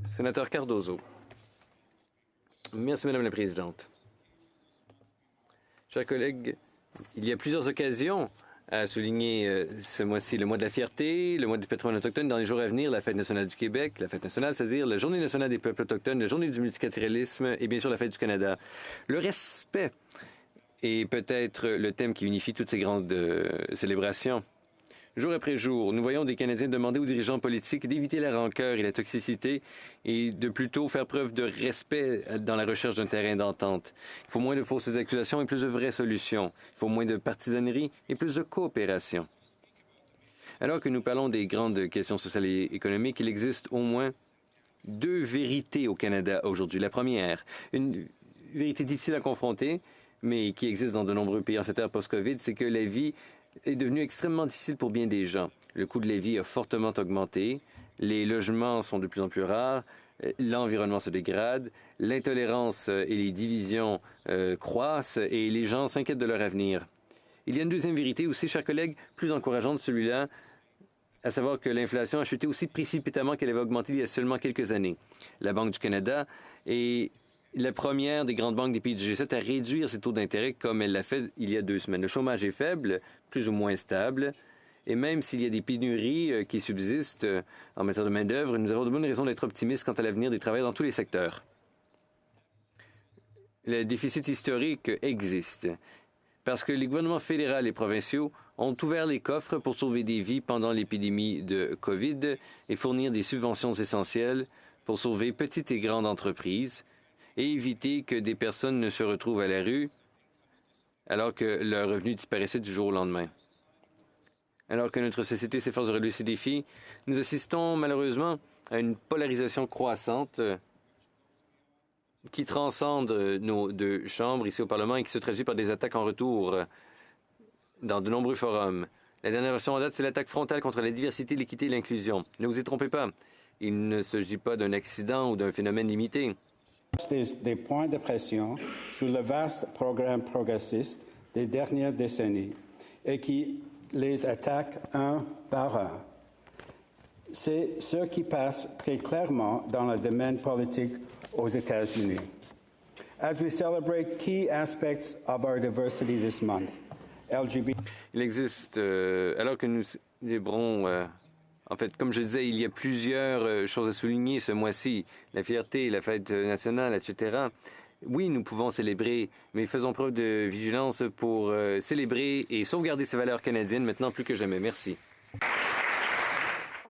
Sénateur Cardozo. Merci, Madame la Présidente. Chers collègues, il y a plusieurs occasions à souligner ce mois-ci le mois de la fierté, le mois du patrimoine autochtone. Dans les jours à venir, la Fête nationale du Québec, la Fête nationale, c'est-à-dire la Journée nationale des peuples autochtones, la Journée du multiculturalisme et bien sûr la Fête du Canada. Le respect est peut-être le thème qui unifie toutes ces grandes célébrations. Jour après jour, nous voyons des Canadiens demander aux dirigeants politiques d'éviter la rancœur et la toxicité et de plutôt faire preuve de respect dans la recherche d'un terrain d'entente. Il faut moins de fausses accusations et plus de vraies solutions. Il faut moins de partisanerie et plus de coopération. Alors que nous parlons des grandes questions sociales et économiques, il existe au moins deux vérités au Canada aujourd'hui. La première, une vérité difficile à confronter, mais qui existe dans de nombreux pays en cette ère post-COVID, c'est que la vie est devenu extrêmement difficile pour bien des gens. Le coût de la vie a fortement augmenté, les logements sont de plus en plus rares, l'environnement se dégrade, l'intolérance et les divisions croissent et les gens s'inquiètent de leur avenir. Il y a une deuxième vérité aussi, chers collègues, plus encourageante, celui-là, à savoir que l'inflation a chuté aussi précipitamment qu'elle avait augmenté il y a seulement quelques années. La Banque du Canada est la première des grandes banques des pays du G7 à réduire ses taux d'intérêt comme elle l'a fait il y a 2 semaines. Le chômage est faible, plus ou moins stable, et même s'il y a des pénuries qui subsistent en matière de main-d'œuvre, nous avons de bonnes raisons d'être optimistes quant à l'avenir des travailleurs dans tous les secteurs. Le déficit historique existe parce que les gouvernements fédéraux et provinciaux ont ouvert les coffres pour sauver des vies pendant l'épidémie de COVID et fournir des subventions essentielles pour sauver petites et grandes entreprises et éviter que des personnes ne se retrouvent à la rue alors que leurs revenus disparaissaient du jour au lendemain. Alors que notre société s'efforce de relever ces défis, nous assistons malheureusement à une polarisation croissante qui transcende nos deux chambres ici au Parlement et qui se traduit par des attaques en retour dans de nombreux forums. La dernière version en date, c'est l'attaque frontale contre la diversité, l'équité et l'inclusion. Ne vous y trompez pas, il ne s'agit pas d'un accident ou d'un phénomène limité. Des points de pression sur le vaste programme progressiste des dernières décennies et qui les attaque un par un. C'est ce qui passe très clairement dans le domaine politique aux États-Unis. As we celebrate key aspects of our diversity this month, LGBT... Il existe, alors que nous célébrons... En fait, comme je disais, il y a plusieurs choses à souligner ce mois-ci. La fierté, la fête nationale, etc. Oui, nous pouvons célébrer, mais faisons preuve de vigilance pour célébrer et sauvegarder ces valeurs canadiennes maintenant plus que jamais. Merci.